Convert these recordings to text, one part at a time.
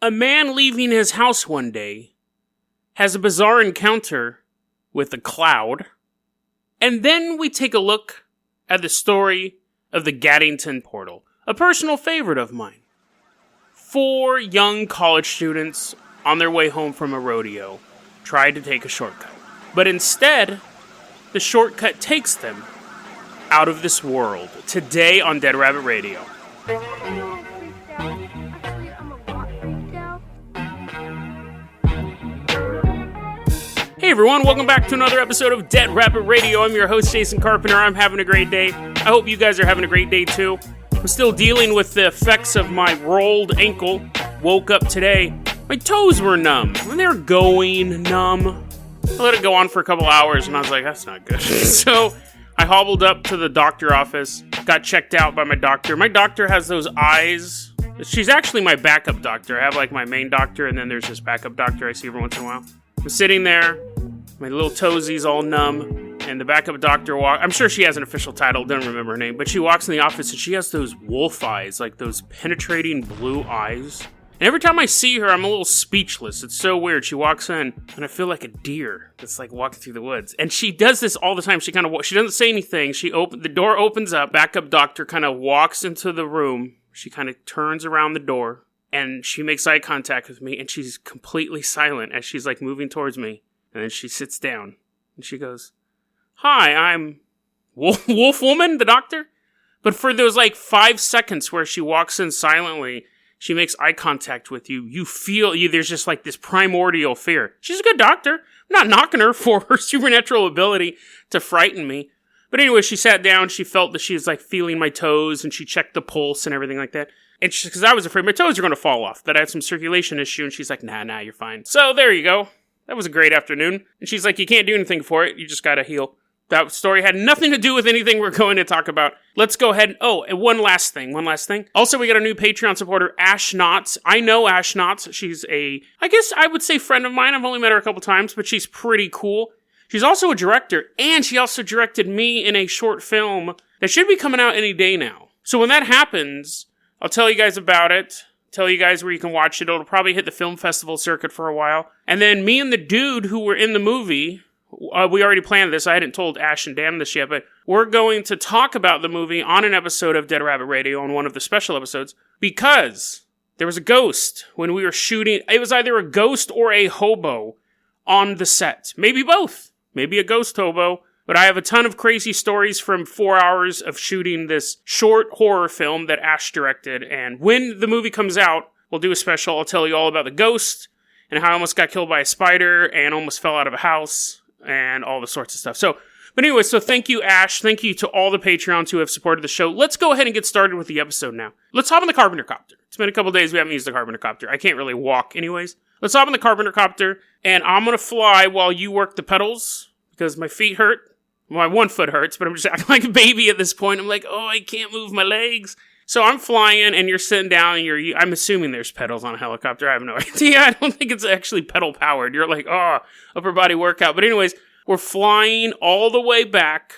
A man leaving his house one day has a bizarre encounter with a cloud. And then we take a look at the story of the Gadianton portal, a personal favorite of mine. 4 young college students on their way home from a rodeo tried to take a shortcut. But instead, the shortcut takes them out of this world. Today on Dead Rabbit Radio. Hey everyone, welcome back to another episode of Dead Rabbit Radio. I'm your host, Jason Carpenter. I'm having a great day. I hope you guys are having a great day too. I'm still dealing with the effects of my rolled ankle. Woke up today, my toes were numb. When they were going numb, I let it go on for a couple hours and I was like, that's not good. So I hobbled up to the doctor office, got checked out by my doctor. My doctor has those eyes. She's actually my backup doctor. I have like my main doctor and then there's this backup doctor I see every once in a while. I'm sitting there, my little toesies all numb, and the backup doctor I'm sure she has an official title, don't remember her name, but she walks in the office and she has those wolf eyes, like those penetrating blue eyes. And every time I see her, I'm a little speechless. It's so weird. She walks in, and I feel like a deer that's like walking through the woods. And she does this all the time. She doesn't say anything. The door opens up. Backup doctor kind of walks into the room. She kind of turns around the door, and she makes eye contact with me, and she's completely silent as she's like moving towards me. And then she sits down, and she goes, "Hi, I'm Wolf Woman, the doctor." But for those like 5 seconds where she walks in silently, she makes eye contact with you. You feel there's just like this primordial fear. She's a good doctor. I'm not knocking her for her supernatural ability to frighten me. But anyway, she sat down. She felt that she was like feeling my toes, and she checked the pulse and everything like that. And because I was afraid my toes were going to fall off, that I had some circulation issue. And she's like, nah, you're fine. So there you go. That was a great afternoon. And she's like, you can't do anything for it. You just got to heal. That story had nothing to do with anything we're going to talk about. Let's go ahead. And one last thing. Also, we got a new Patreon supporter, Ash Knotts. I know Ash Knotts. She's I guess I would say friend of mine. I've only met her a couple times, but she's pretty cool. She's also a director, and she also directed me in a short film that should be coming out any day now. So when that happens, I'll tell you guys about it. Tell you guys where you can watch it. It'll probably hit the film festival circuit for a while. And then me and the dude who were in the movie, we already planned this. I hadn't told Ash and Dan this yet, but we're going to talk about the movie on an episode of Dead Rabbit Radio, on one of the special episodes, because there was a ghost when we were shooting. It was either a ghost or a hobo on the set. Maybe both. Maybe a ghost hobo. But I have a ton of crazy stories from 4 hours of shooting this short horror film that Ash directed. And when the movie comes out, we'll do a special. I'll tell you all about the ghost and how I almost got killed by a spider and almost fell out of a house and all the sorts of stuff. But anyway, so thank you, Ash. Thank you to all the Patreons who have supported the show. Let's go ahead and get started with the episode now. Let's hop on the Carpenter Copter. It's been a couple days we haven't used the Carpenter Copter. I can't really walk anyways. Let's hop on the Carpenter Copter, and I'm going to fly while you work the pedals because my feet hurt. My one foot hurts, but I'm just acting like a baby at this point. I'm like, I can't move my legs. So I'm flying, and you're sitting down, and I'm assuming there's pedals on a helicopter. I have no idea. I don't think it's actually pedal-powered. You're like, upper body workout. But anyways, we're flying all the way back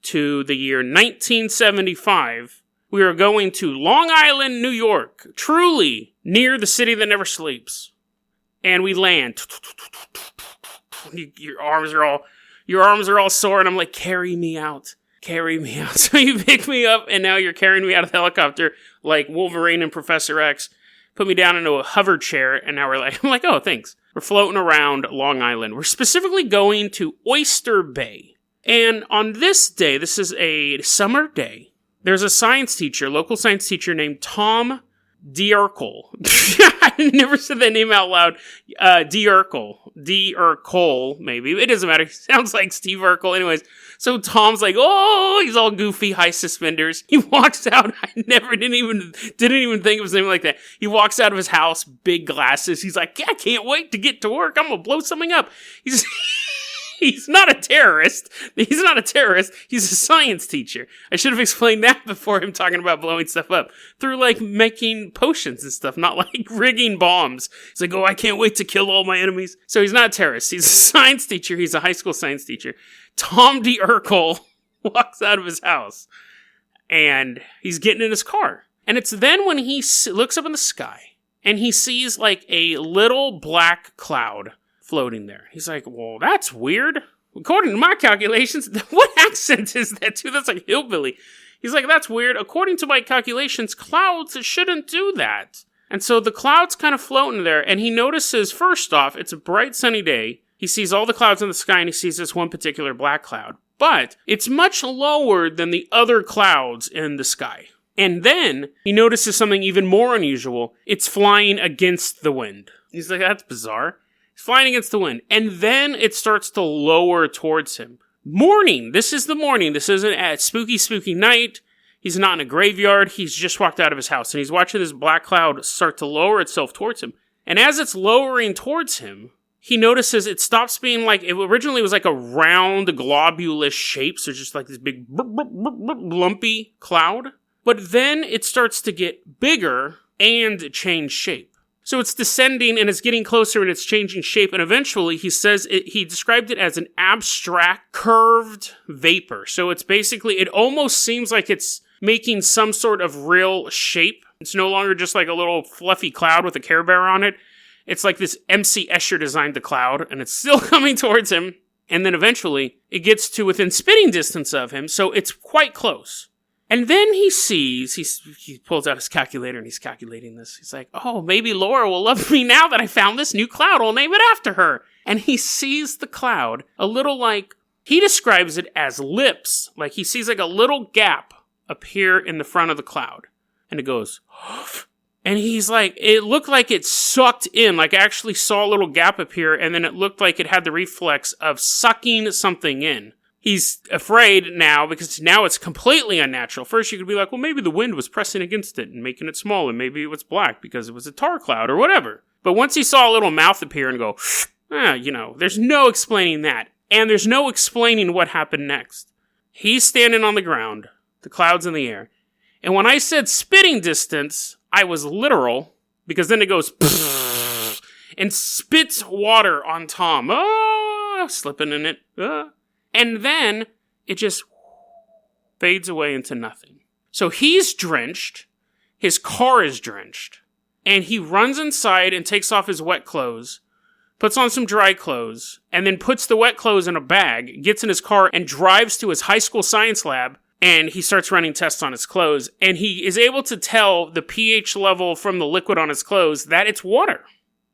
to the year 1975. We are going to Long Island, New York, truly near the city that never sleeps. And we land. Your arms are all sore, and I'm like, carry me out. So you pick me up, and now you're carrying me out of the helicopter like Wolverine and Professor X. Put me down into a hover chair, and now I'm like, oh, thanks. We're floating around Long Island. We're specifically going to Oyster Bay. And on this day, this is a summer day, there's a local science teacher named Tom Dierkel. I never said that name out loud. Dierkel, maybe. It doesn't matter. He sounds like Steve Urkel. Anyways, so Tom's like, he's all goofy, high suspenders. He walks out. I didn't even think of his name like that. He walks out of his house, big glasses. He's like, I can't wait to get to work. I'm going to blow something up. He's not a terrorist. He's a science teacher. I should have explained that before him talking about blowing stuff up. Through, like, making potions and stuff, not, like, rigging bombs. He's like, I can't wait to kill all my enemies. So he's not a terrorist. He's a science teacher. He's a high school science teacher. Tom D. Urkel walks out of his house. And he's getting in his car. And it's then when he looks up in the sky. and he sees like a little black cloud floating there. He's like, well, that's weird. According to my calculations, what accent is that too? That's like hillbilly. He's like, that's weird. According to my calculations, clouds shouldn't do that. And so the cloud's kind of floating there, and he notices, first off, it's a bright sunny day. He sees all the clouds in the sky, and he sees this one particular black cloud. But it's much lower than the other clouds in the sky. And then he notices something even more unusual. It's flying against the wind. He's like, that's bizarre. It's flying against the wind. And then it starts to lower towards him. Morning. This is the morning. This isn't a spooky, spooky night. He's not in a graveyard. He's just walked out of his house. And he's watching this black cloud start to lower itself towards him. And as it's lowering towards him, he notices it stops being like, it originally was like a round, globulous shape. So just like this big, lumpy cloud. But then it starts to get bigger and change shape. So it's descending and it's getting closer and it's changing shape. And eventually he says he described it as an abstract curved vapor. So it's basically, it almost seems like it's making some sort of real shape. It's no longer just like a little fluffy cloud with a Care Bear on it. It's like this MC Escher designed the cloud and it's still coming towards him. And then eventually it gets to within spitting distance of him. So it's quite close. And then he sees, he pulls out his calculator and he's calculating this. He's like, oh, maybe Laura will love me now that I found this new cloud. I'll name it after her. And he sees the cloud a little like, he describes it as lips. Like he sees like a little gap appear in the front of the cloud. And it goes, and he's like, it looked like it sucked in. Like I actually saw a little gap appear and then it looked like it had the reflex of sucking something in. He's afraid now because now it's completely unnatural. First, you could be like, well, maybe the wind was pressing against it and making it small, and maybe it was black because it was a tar cloud or whatever. But once he saw a little mouth appear and go, there's no explaining that. And there's no explaining what happened next. He's standing on the ground, the cloud's in the air. And when I said spitting distance, I was literal because then it goes and spits water on Tom. Oh, slipping in it. And then it just fades away into nothing. So he's drenched. His car is drenched. And he runs inside and takes off his wet clothes, puts on some dry clothes, and then puts the wet clothes in a bag, gets in his car, and drives to his high school science lab. And he starts running tests on his clothes. And he is able to tell the pH level from the liquid on his clothes that it's water.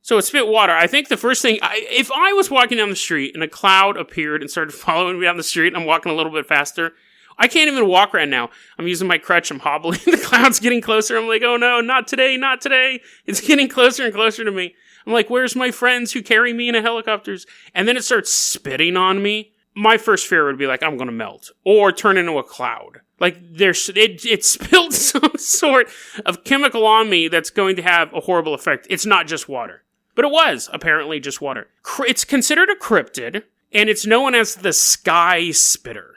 So it spit water. I think the first thing, if I was walking down the street and a cloud appeared and started following me down the street and I'm walking a little bit faster, I can't even walk right now. I'm using my crutch, I'm hobbling, the cloud's getting closer. I'm like, oh no, not today, not today. It's getting closer and closer to me. I'm like, where's my friends who carry me in helicopters? And then it starts spitting on me. My first fear would be like, I'm going to melt or turn into a cloud. Like it spilled some sort of chemical on me that's going to have a horrible effect. It's not just water. But it was, apparently, just water. It's considered a cryptid, and it's known as the Sky Spitter.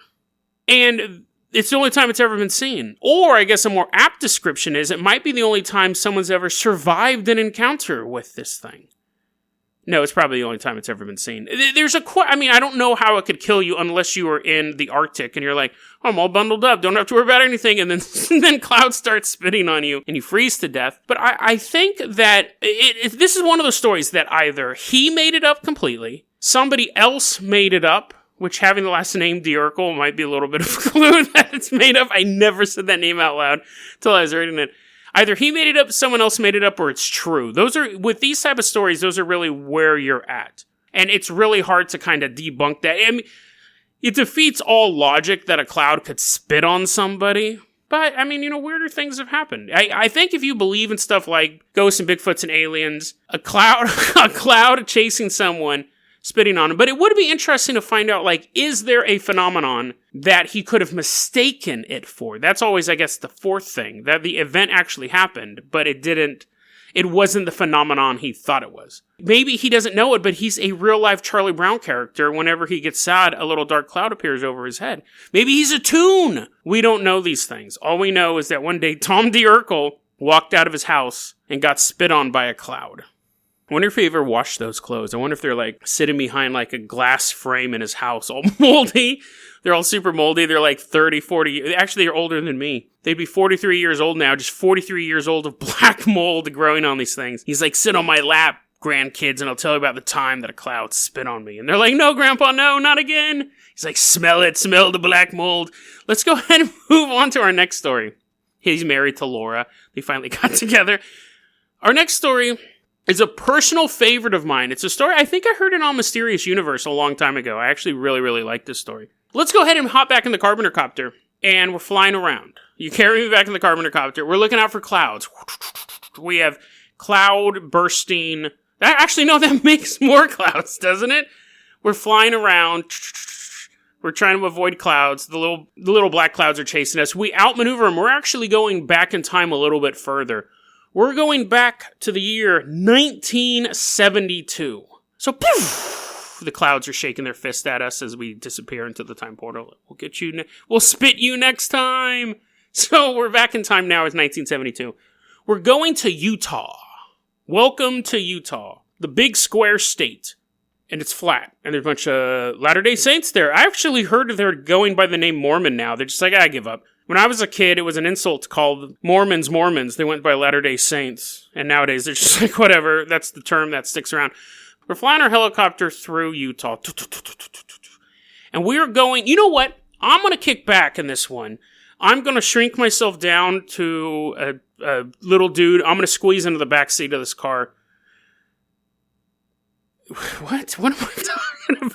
And it's the only time it's ever been seen. Or, I guess a more apt description is, it might be the only time someone's ever survived an encounter with this thing. No, it's probably the only time it's ever been seen. There's I don't know how it could kill you unless you were in the Arctic and you're like, oh, I'm all bundled up, don't have to worry about anything, and then clouds start spitting on you and you freeze to death. But I think that this is one of those stories that either he made it up completely, somebody else made it up, which having the last name Debunker might be a little bit of a clue that it's made up. I never said that name out loud until I was reading it. Either he made it up, someone else made it up, or it's true. With these type of stories, those are really where you're at. And it's really hard to kind of debunk that. I mean, it defeats all logic that a cloud could spit on somebody. But, weirder things have happened. I think if you believe in stuff like ghosts and Bigfoots and aliens, a cloud chasing someone, spitting on him. But it would be interesting to find out, is there a phenomenon that he could have mistaken it for? That's always, I guess, the fourth thing. That the event actually happened, but it wasn't the phenomenon he thought it was. Maybe he doesn't know it, but he's a real-life Charlie Brown character. Whenever he gets sad, a little dark cloud appears over his head. Maybe he's a toon! We don't know these things. All we know is that one day Tom Debunker walked out of his house and got spit on by a cloud. I wonder if he ever washed those clothes. I wonder if they're sitting behind a glass frame in his house, all moldy. They're all super moldy. They're like 30, 40. Actually, they're older than me. They'd be 43 years old now, just 43 years old of black mold growing on these things. He's like, sit on my lap, grandkids, and I'll tell you about the time that a cloud spit on me. And they're like, no, Grandpa, no, not again. He's like, smell it, smell the black mold. Let's go ahead and move on to our next story. He's married to Laura. They finally got together. Our next story is a personal favorite of mine. It's a story I think I heard it on Mysterious Universe a long time ago. I actually really, really like this story. Let's go ahead and hop back in the Carpenter copter, and we're flying around. You carry me back in the Carpenter copter. We're looking out for clouds. We have cloud bursting. Actually, no, that makes more clouds, doesn't it? We're flying around. We're trying to avoid clouds. The little black clouds are chasing us. We outmaneuver them. We're actually going back in time a little bit further. We're going back to the year 1972. So, poof! The clouds are shaking their fist at us as we disappear into the time portal. We'll get you. We'll spit you next time. So we're back in time now. It's 1972. We're going to Utah. Welcome to Utah, the big square state. And it's flat. And there's a bunch of Latter-day Saints there. I actually heard they're going by the name Mormon now. They're just like, I give up. When I was a kid, it was an insult to call Mormons Mormons. They went by Latter-day Saints. And nowadays, they're just like, whatever. That's the term that sticks around. We're flying our helicopter through Utah. And we're going, you know what? I'm going to kick back in this one. I'm going to shrink myself down to a little dude. I'm going to squeeze into the back seat of this car. What? What am I talking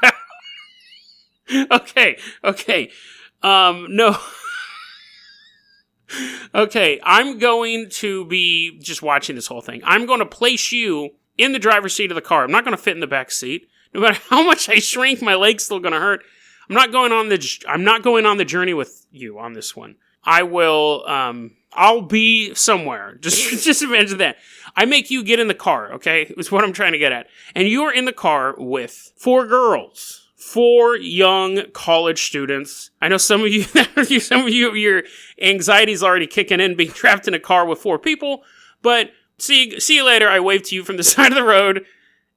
about? Okay. No. Okay, I'm going to be just watching this whole thing. I'm going to place you in the driver's seat of the car. I'm not going to fit in the back seat. No matter how much I shrink, my leg's still going to hurt. I'm not going on the journey with you on this one. I will, I'll be somewhere. Just imagine that. I make you get in the car, okay? Is what I'm trying to get at. And you are in the car with 4 girls. 4 young college students. I know some of you, your anxiety's already kicking in being trapped in a car with 4 people, but see you later. I wave to you from the side of the road,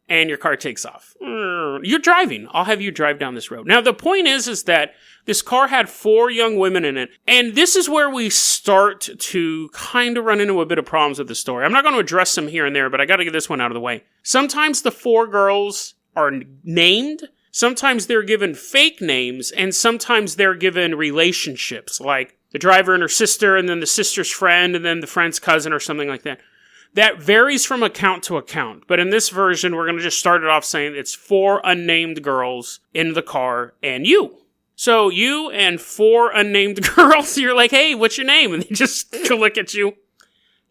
and your car takes off. You're driving. I'll have you drive down this road. Now, the point is that this car had 4 young women in it, and this is where we start to kind of run into a bit of problems with the story. I'm not going to address them here and there, but I got to get this one out of the way. Sometimes the 4 girls are named. Sometimes they're given fake names, and sometimes they're given relationships, like the driver and her sister, and then the sister's friend, and then the friend's cousin, or something like that. That varies from account to account, but in this version, we're going to just start it off saying it's 4 unnamed girls in the car, and you. So you and 4 unnamed girls, you're like, hey, what's your name? And they just look at you.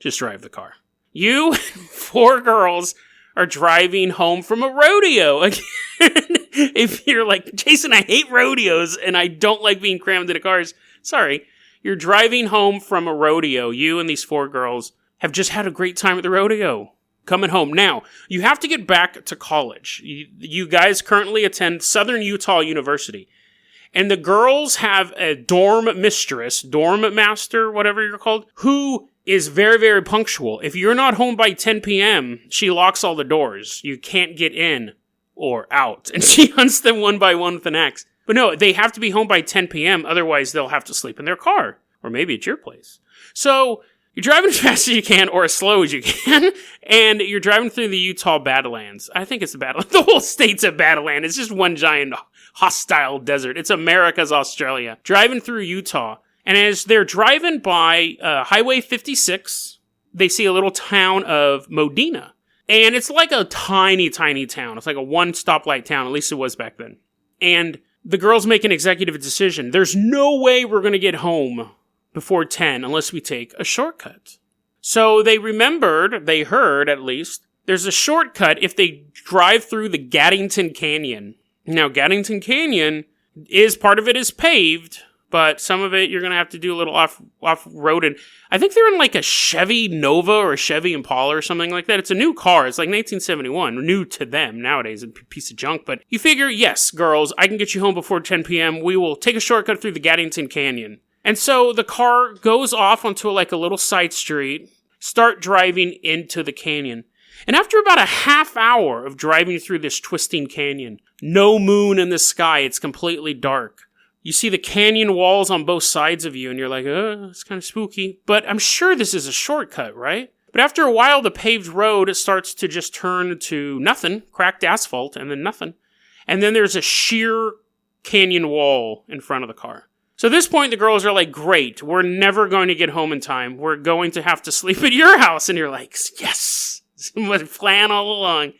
Just drive the car. You and 4 girls are driving home from a rodeo. Again, if you're like, Jason, I hate rodeos and I don't like being crammed into cars. Sorry. You're driving home from a rodeo. You and these 4 girls have just had a great time at the rodeo. Coming home. Now, you have to get back to college. You guys currently attend Southern Utah University. And the girls have a dorm master, whatever you're called, who is very, very punctual. If you're not home by 10 p.m., she locks all the doors. You can't get in or out. And she hunts them one by one with an axe. But no, they have to be home by 10 p.m., otherwise they'll have to sleep in their car. Or maybe at your place. So you're driving as fast as you can, or as slow as you can, and you're driving through the Utah Badlands. I think it's the Badlands. The whole state's a Badland. It's just one giant hostile desert. It's America's Australia. Driving through Utah, and as they're driving by Highway 56, they see a little town of Modena. And it's like a tiny, tiny town. It's like a 1 stoplight town, at least it was back then. And the girls make an executive decision. There's no way we're going to get home before 10 unless we take a shortcut. So they heard at least, there's a shortcut if they drive through the Gadding Tin Canyon. Now, Gadding Tin Canyon part of it is paved, but some of it you're going to have to do a little off-road. And I think they're in like a Chevy Nova or a Chevy Impala or something like that. It's a new car. It's like 1971, new to them nowadays, a piece of junk. But you figure, yes, girls, I can get you home before 10 p.m. We will take a shortcut through the Gadding Tin Canyon. And so the car goes off onto like a little side street, start driving into the canyon. And after about a half hour of driving through this twisting canyon, no moon in the sky, it's completely dark. You see the canyon walls on both sides of you, and you're like, it's kind of spooky. But I'm sure this is a shortcut, right? But after a while, the paved road starts to just turn to nothing, cracked asphalt, and then nothing. And then there's a sheer canyon wall in front of the car. So at this point, the girls are like, great, we're never going to get home in time. We're going to have to sleep at your house. And you're like, yes, plan all along.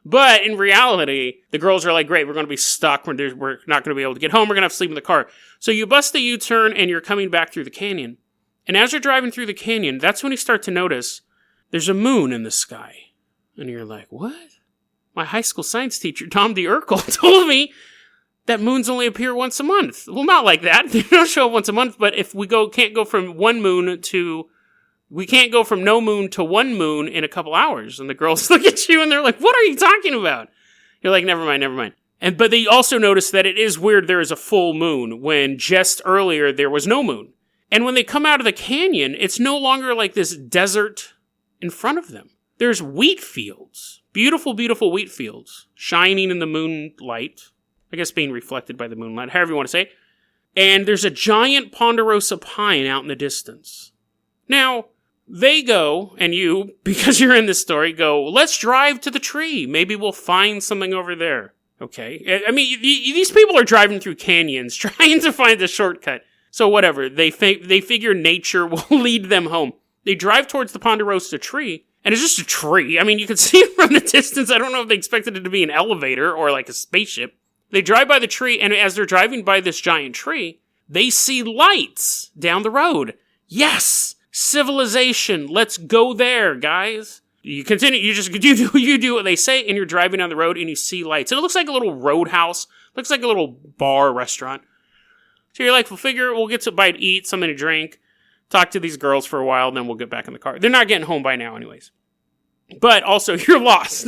But in reality, the girls are like, great, we're going to be stuck. We're not going to be able to get home. We're going to have to sleep in the car. So you bust the U-turn and you're coming back through the canyon. And as you're driving through the canyon, that's when you start to notice there's a moon in the sky. And you're like, what? My high school science teacher, Tom D. Urkel, told me that moons only appear once a month. Well, not like that. They don't show up once a month, but if we can't go from no moon to one moon in a couple hours. And the girls look at you and they're like, what are you talking about? You're like, never mind. But they also notice that it is weird there is a full moon when just earlier there was no moon. And when they come out of the canyon, it's no longer like this desert in front of them. There's wheat fields. Beautiful, beautiful wheat fields. Shining in the moonlight. I guess being reflected by the moonlight, however you want to say. And there's a giant ponderosa pine out in the distance. Now, they go, and you, because you're in this story, go, let's drive to the tree. Maybe we'll find something over there. Okay? I mean, these people are driving through canyons, trying to find a shortcut. So whatever, they figure nature will lead them home. They drive towards the ponderosa tree, and it's just a tree. I mean, you can see it from the distance. I don't know if they expected it to be an elevator or like a spaceship. They drive by the tree, and as they're driving by this giant tree, they see lights down the road. Yes! Civilization. Let's go there, guys. You continue, you do what they say, and you're driving down the road, and you see lights. And it looks like a little roadhouse. Looks like a little bar restaurant. So you're like, we'll get to bite to eat, something to drink, talk to these girls for a while, then we'll get back in the car. They're not getting home by now anyways. But also, you're lost.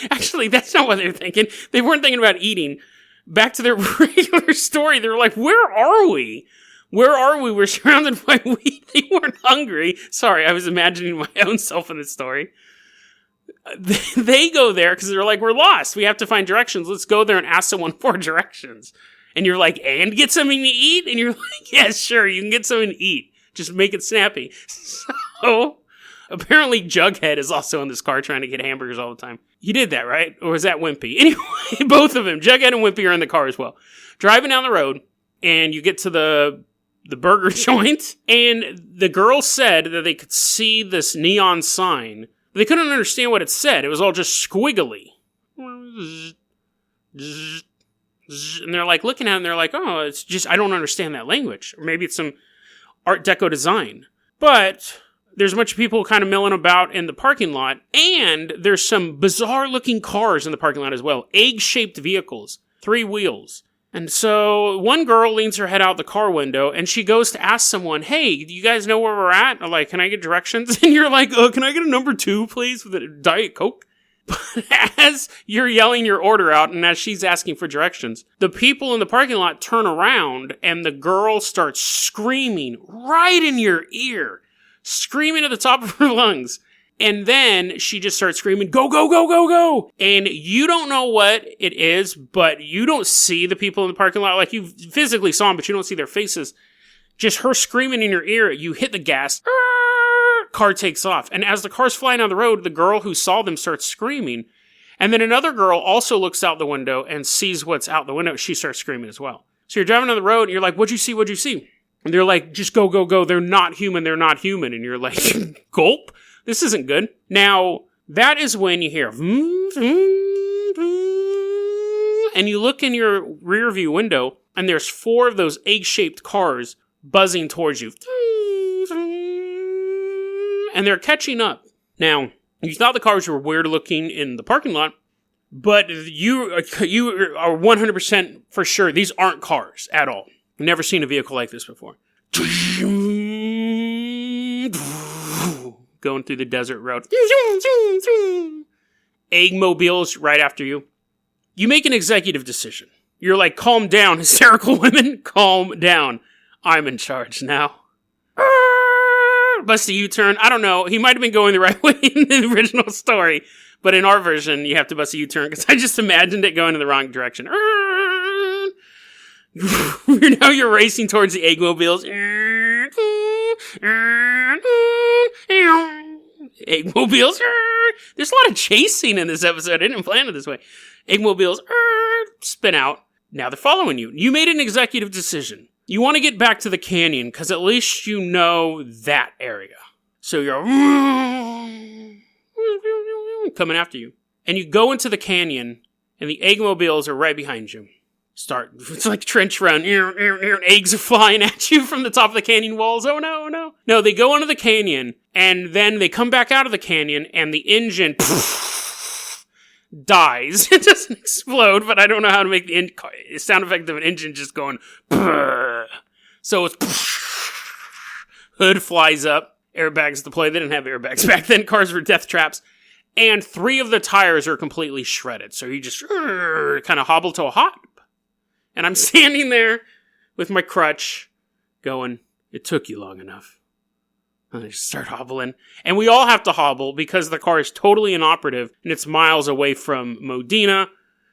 Actually, that's not what they're thinking. They weren't thinking about eating. Back to their regular story, they're like, where are we? Where are we? We're surrounded by wheat. They weren't hungry. Sorry, I was imagining my own self in this story. They go there because they're like, we're lost. We have to find directions. Let's go there and ask someone for directions. And you're like, and get something to eat? And you're like, yeah, sure, you can get something to eat. Just make it snappy. So, apparently Jughead is also in this car trying to get hamburgers all the time. He did that, right? Or was that Wimpy? Anyway, both of them, Jughead and Wimpy, are in the car as well. Driving down the road, and you get to the burger joint, and the girl said that they could see this neon sign. They couldn't understand what it said. It was all just squiggly. And they're like looking at it, and they're like, oh, it's just, I don't understand that language. Or maybe it's some Art Deco design. But there's a bunch of people kind of milling about in the parking lot, and there's some bizarre-looking cars in the parking lot as well. Egg-shaped vehicles, 3 wheels. And so one girl leans her head out the car window, and she goes to ask someone, hey, do you guys know where we're at? Or like, can I get directions? And you're like, oh, can I get a number 2, please, with a Diet Coke? But as you're yelling your order out, and as she's asking for directions, the people in the parking lot turn around, and the girl starts screaming right in your ear. Screaming at the top of her lungs. And then she just starts screaming, go, go, go, go, go. And you don't know what it is, but you don't see the people in the parking lot. Like, you physically saw them, but you don't see their faces. Just her screaming in your ear, you hit the gas, car takes off. And as the car's flying down the road, the girl who saw them starts screaming. And then another girl also looks out the window and sees what's out the window. She starts screaming as well. So you're driving down the road, and you're like, what'd you see? What'd you see? And they're like, just go, go, go. They're not human. They're not human. And you're like, gulp. This isn't good. Now, that is when you hear, and you look in your rear view window, and there's 4 of those egg-shaped cars buzzing towards you. And they're catching up. Now, you thought the cars were weird looking in the parking lot, but you are 100% for sure these aren't cars at all. Never seen a vehicle like this before. Going through the desert road. Eggmobiles right after you. You make an executive decision. You're like, calm down, hysterical women. Calm down. I'm in charge now. Bust a U-turn. I don't know. He might have been going the right way in the original story. But in our version, you have to bust a U-turn because I just imagined it going in the wrong direction. Now you're racing towards the eggmobiles. Eggmobiles. There's a lot of chasing in this episode. I didn't plan it this way. Eggmobiles spin out. Now they're following you. You made an executive decision. You want to get back to the canyon because at least you know that area. So you're coming after you. And you go into the canyon and the eggmobiles are right behind you. It's like trench run. Eggs are flying at you from the top of the canyon walls. Oh no, no. No, they go into the canyon and then they come back out of the canyon and the engine dies. It doesn't explode, but I don't know how to make the sound effect of an engine just going. So it's hood flies up. Airbags deploy. They didn't have airbags back then. Cars were death traps. And 3 of the tires are completely shredded. So you just kind of hobble to a hop. And I'm standing there with my crutch going, it took you long enough. And I just start hobbling. And we all have to hobble because the car is totally inoperative and it's miles away from Modena.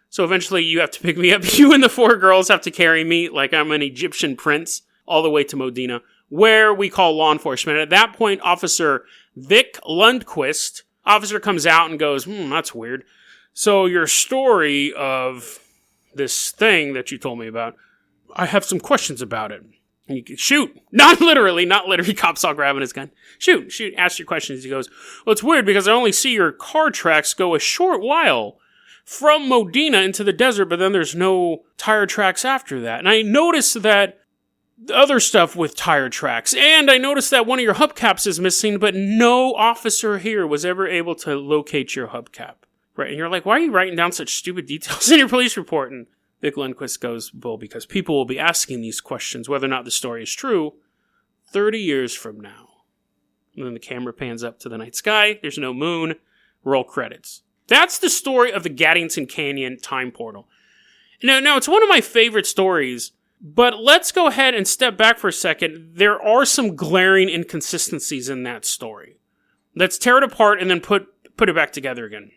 So eventually you have to pick me up. You and the 4 girls have to carry me like I'm an Egyptian prince all the way to Modena, where we call law enforcement. At that point, Officer Vic Lundquist, officer comes out and goes, that's weird. So your story of this thing that you told me about, I have some questions about it. And you can shoot. Not literally. Cop's all grabbing his gun. Shoot, ask your questions. He goes, well, it's weird because I only see your car tracks go a short while from Modena into the desert, but then there's no tire tracks after that. And I noticed that other stuff with tire tracks, and I noticed that one of your hubcaps is missing, but no officer here was ever able to locate your hubcap. Right, and you're like, why are you writing down such stupid details in your police report? And Vic Lundquist goes, well, because people will be asking these questions, whether or not the story is true, 30 years from now. And then the camera pans up to the night sky. There's no moon. Roll credits. That's the story of the Gadding Tin Canyon time portal. Now, it's one of my favorite stories, but let's go ahead and step back for a second. There are some glaring inconsistencies in that story. Let's tear it apart and then put it back together again.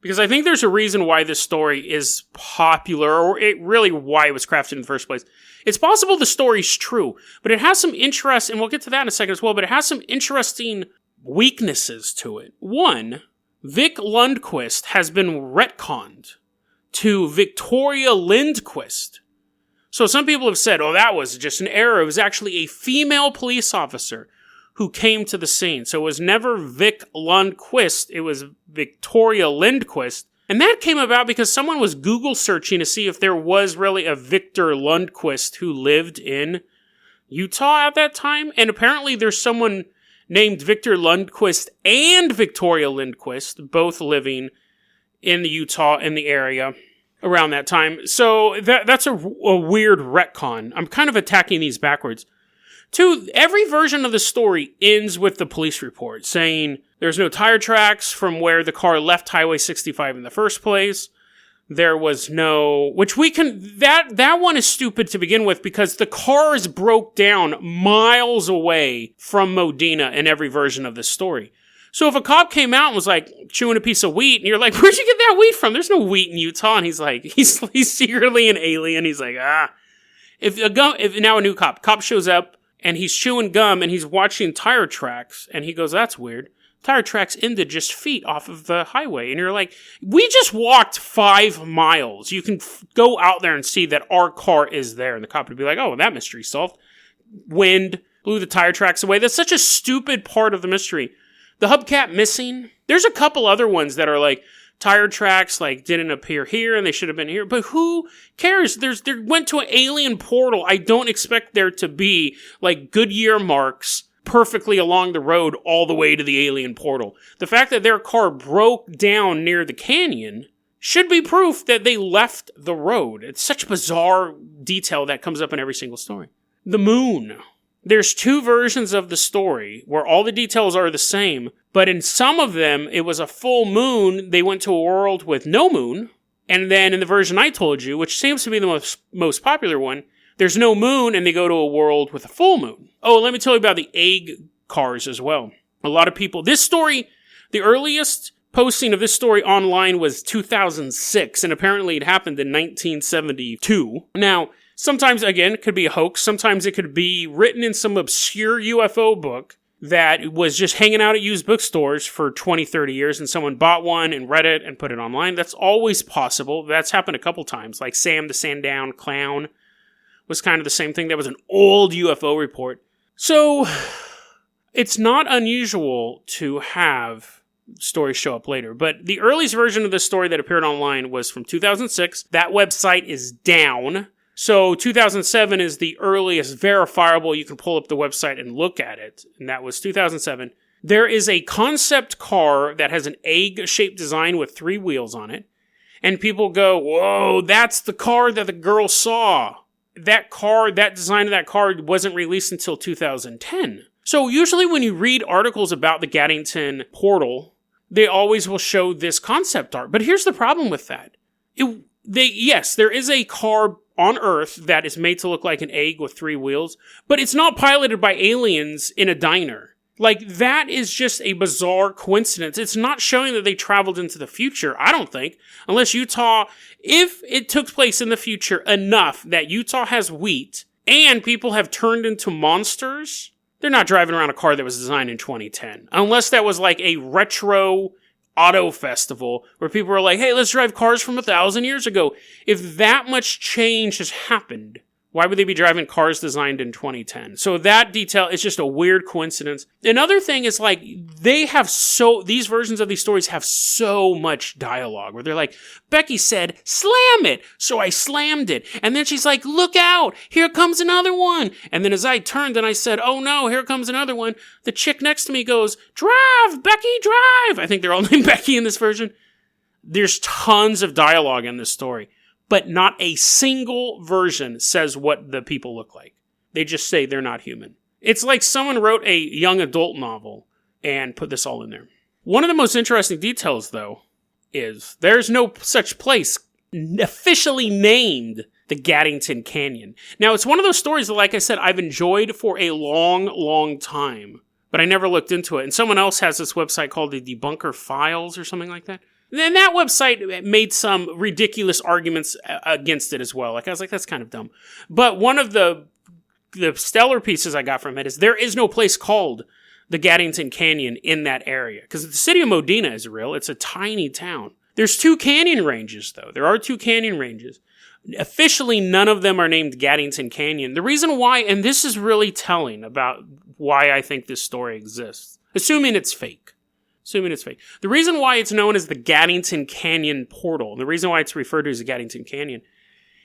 Because I think there's a reason why this story is popular, or why it was crafted in the first place. It's possible the story's true, but it has some interest, and we'll get to that in a second as well, but it has some interesting weaknesses to it. One, Vic Lundquist has been retconned to Victoria Lindquist. So some people have said, that was just an error. It was actually a female police officer who came to the scene. So it was never Vic Lundquist, it was Victoria Lindquist. And that came about because someone was Google searching to see if there was really a Victor Lundquist who lived in Utah at that time. And apparently there's someone named Victor Lundquist and Victoria Lindquist, both living in the Utah, in the area around that time. So that's a weird retcon. I'm kind of attacking these backwards. 2, every version of the story ends with the police report saying there's no tire tracks from where the car left Highway 65 in the first place. There was no, that one is stupid to begin with because the cars broke down miles away from Modena in every version of this story. So if a cop came out and was like chewing a piece of wheat and you're like, where'd you get that wheat from? There's no wheat in Utah. And he's like, he's secretly an alien. He's like, if now a new cop shows up, and he's chewing gum, and he's watching tire tracks, and he goes, that's weird. Tire tracks ended just feet off of the highway. And you're like, we just walked 5 miles. You can go out there and see that our car is there. And the cop would be like, oh, that mystery's solved. Wind blew the tire tracks away. That's such a stupid part of the mystery. The hubcap missing. There's a couple other ones that are like, tire tracks didn't appear here and they should have been here. But who cares? There went to an alien portal. I don't expect there to be Goodyear marks perfectly along the road all the way to the alien portal. The fact that their car broke down near the canyon should be proof that they left the road. It's such bizarre detail that comes up in every single story. The moon. There's 2 versions of the story where all the details are the same, but in some of them, it was a full moon. They went to a world with no moon. And then in the version I told you, which seems to be the most popular one, there's no moon and they go to a world with a full moon. Oh, let me tell you about the egg cars as well. A lot of people, this story, the earliest posting of this story online was 2006, and apparently it happened in 1972. Now, Sometimes, again, it could be a hoax. Sometimes it could be written in some obscure UFO book that was just hanging out at used bookstores for 20, 30 years, and someone bought one and read it and put it online. That's always possible. That's happened a couple times. Like Sam the Sandown Clown was kind of the same thing. That was an old UFO report. So, it's not unusual to have stories show up later. But the earliest version of this story that appeared online was from 2006. That website is down. So 2007 is the earliest verifiable. You can pull up the website and look at it. And that was 2007. There is a concept car that has an egg-shaped design with 3 wheels on it. And people go, whoa, that's the car that the girl saw. That car, that design of that car wasn't released until 2010. So usually when you read articles about the Gaddington portal, they always will show this concept art. But here's the problem with that. Yes, there is a car on Earth that is made to look like an egg with 3 wheels, but it's not piloted by aliens in a diner. Like, that is just a bizarre coincidence. It's not showing that they traveled into the future, I don't think. Unless Utah, if it took place in the future enough that Utah has wheat and people have turned into monsters, they're not driving around a car that was designed in 2010. Unless that was like a retro auto festival where people were like, hey, let's drive cars from 1,000 years ago. If that much change has happened, why would they be driving cars designed in 2010? So that detail is just a weird coincidence. Another thing is like, these versions of these stories have so much dialogue where they're like, Becky said, slam it. So I slammed it. And then she's like, look out. Here comes another one. And then as I turned and I said, oh no, here comes another one. The chick next to me goes, drive, Becky, drive. I think they're all named Becky in this version. There's tons of dialogue in this story. But not a single version says what the people look like. They just say they're not human. It's like someone wrote a young adult novel and put this all in there. One of the most interesting details, though, is there's no such place officially named the Gadding Tin Canyon. Now, it's one of those stories that, like I said, I've enjoyed for a long, long time, but I never looked into it. And someone else has this website called the Debunker Files or something like that. And that website made some ridiculous arguments against it as well. Like, I was like, that's kind of dumb. But one of the stellar pieces I got from it is there is no place called the Gadding Tin Canyon in that area. Because the city of Modena is real. It's a tiny town. There's 2 canyon ranges, though. There are 2 canyon ranges. Officially, none of them are named Gadding Tin Canyon. The reason why, and this is really telling about why I think this story exists, assuming it's fake. The reason why it's known as the Gadianton Canyon portal, the reason why it's referred to as the Gadianton Canyon,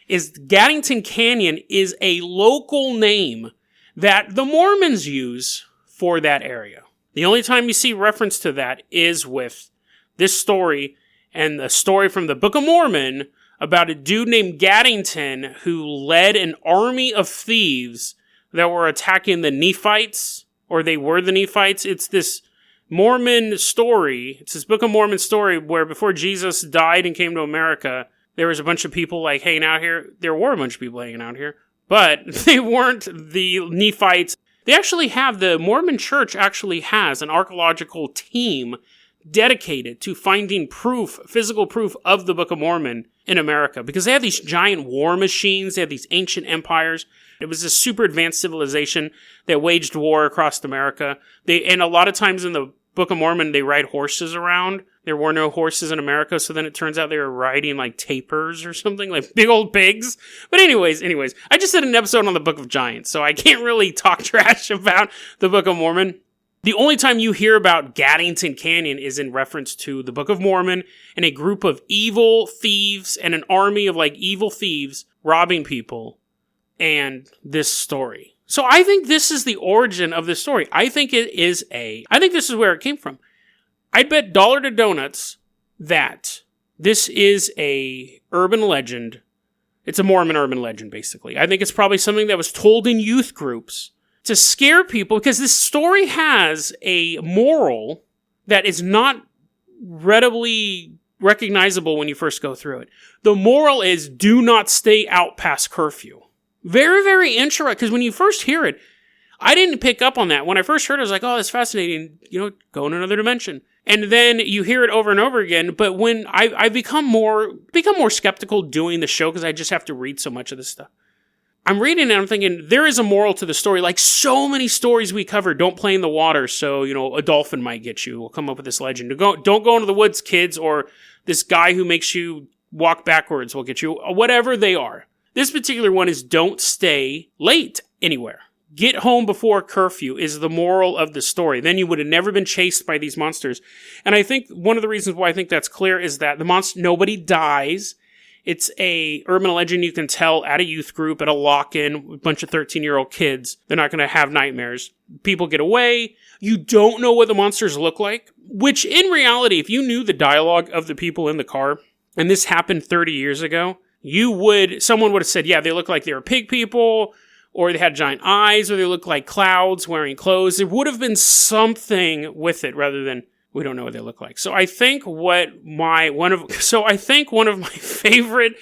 is Gadianton Canyon is a local name that the Mormons use for that area. The only time you see reference to that is with this story and the story from the Book of Mormon about a dude named Gadianton who led an army of thieves that were attacking the Nephites, or they were the Nephites. It's this Mormon story. It's this Book of Mormon story where before Jesus died and came to America, there was a bunch of people like hanging out here. There were a bunch of people hanging out here, but they weren't the Nephites. They actually have, the Mormon church actually has an archaeological team dedicated to finding proof, physical proof of the Book of Mormon in America, because they have these giant war machines. They have these ancient empires. It was a super advanced civilization that waged war across America. And a lot of times in the Book of Mormon, they ride horses around. There were no horses in America, so then it turns out they were riding like tapirs or something, like big old pigs. But anyways, I just did an episode on the Book of Giants, so I can't really talk trash about the Book of Mormon. The only time you hear about Gaddington Canyon is in reference to the Book of Mormon and a group of evil thieves and an army of like evil thieves robbing people and this story. So I think this is the origin of this story. I think this is where it came from. I'd bet dollar to donuts that this is a urban legend. It's a Mormon urban legend, basically. I think it's probably something that was told in youth groups to scare people, because this story has a moral that is not readily recognizable when you first go through it. The moral is do not stay out past curfew. Very, very interesting, because when you first hear it, I didn't pick up on that. When I first heard it, I was like, oh, that's fascinating. Go in another dimension. And then you hear it over and over again. But when I become more skeptical doing the show, because I just have to read so much of this stuff. I'm reading it and I'm thinking, there is a moral to the story. Like so many stories we cover, don't play in the water, so, a dolphin might get you. We'll come up with this legend. Don't go into the woods, kids, or this guy who makes you walk backwards will get you. Whatever they are. This particular one is don't stay late anywhere. Get home before curfew is the moral of the story. Then you would have never been chased by these monsters. And I think one of the reasons why I think that's clear is that nobody dies. It's a urban legend you can tell at a youth group, at a lock-in, with a bunch of 13-year-old kids. They're not going to have nightmares. People get away. You don't know what the monsters look like, which in reality, if you knew the dialogue of the people in the car, and this happened 30 years ago, someone would have said, yeah, they look like they were pig people, or they had giant eyes, or they look like clouds wearing clothes. There would have been something with it rather than we don't know what they look like. So I think one of my favorite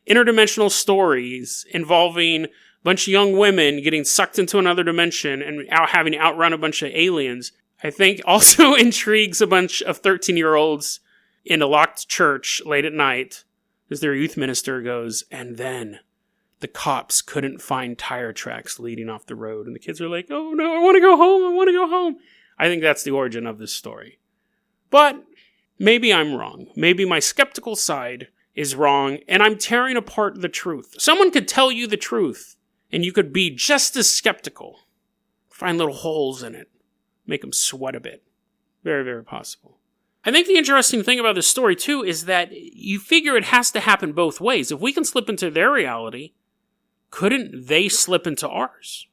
interdimensional stories involving a bunch of young women getting sucked into another dimension and having to outrun a bunch of aliens, I think also intrigues a bunch of 13-year-olds in a locked church late at night as their youth minister goes, and then the cops couldn't find tire tracks leading off the road. And the kids are like, oh no, I want to go home. I think that's the origin of this story. But maybe I'm wrong. Maybe my skeptical side is wrong, and I'm tearing apart the truth. Someone could tell you the truth, and you could be just as skeptical. Find little holes in it. Make them sweat a bit. Very, very possible. I think the interesting thing about this story, too, is that you figure it has to happen both ways. If we can slip into their reality, couldn't they slip into ours?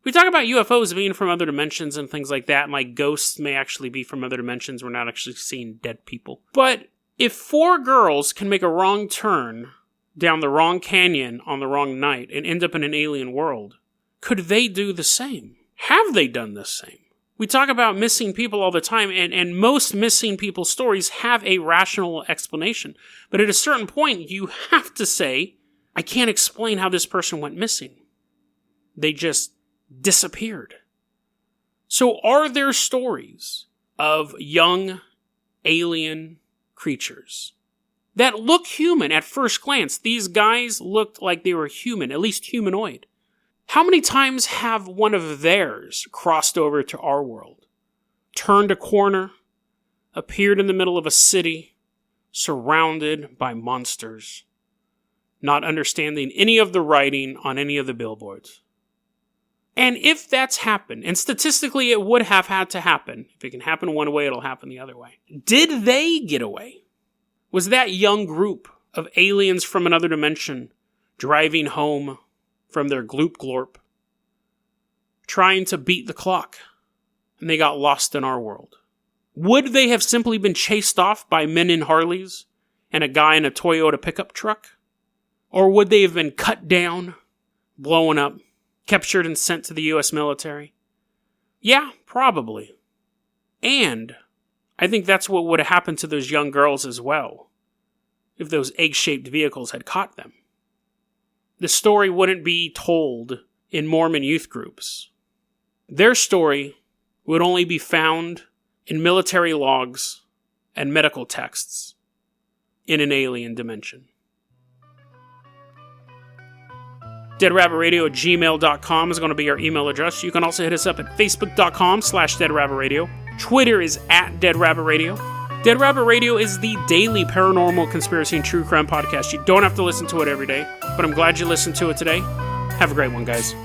We talk about UFOs being from other dimensions and things like that, and like ghosts may actually be from other dimensions. We're not actually seeing dead people. But if 4 girls can make a wrong turn down the wrong canyon on the wrong night and end up in an alien world, could they do the same? Have they done the same? We talk about missing people all the time, and most missing people stories have a rational explanation. But at a certain point, you have to say, I can't explain how this person went missing. They just disappeared. So are there stories of young alien creatures that look human at first glance? These guys looked like they were human, at least humanoid. How many times have one of theirs crossed over to our world, turned a corner, appeared in the middle of a city, surrounded by monsters, not understanding any of the writing on any of the billboards? And if that's happened, and statistically it would have had to happen, if it can happen one way, it'll happen the other way. Did they get away? Was that young group of aliens from another dimension driving home from their gloop glorp, trying to beat the clock, and they got lost in our world? Would they have simply been chased off by men in Harleys and a guy in a Toyota pickup truck? Or would they have been cut down, blown up, captured and sent to the U.S. military? Yeah, probably. And I think that's what would have happened to those young girls as well, if those egg-shaped vehicles had caught them. The story wouldn't be told in Mormon youth groups. Their story would only be found in military logs and medical texts in an alien dimension. DeadRabbitRadio@gmail.com is going to be our email address. You can also hit us up at Facebook.com/DeadRabbitRadio. Twitter is @DeadRabbitRadio. Dead Rabbit Radio is the daily paranormal, conspiracy, and true crime podcast. You don't have to listen to it every day, but I'm glad you listened to it today. Have a great one, guys.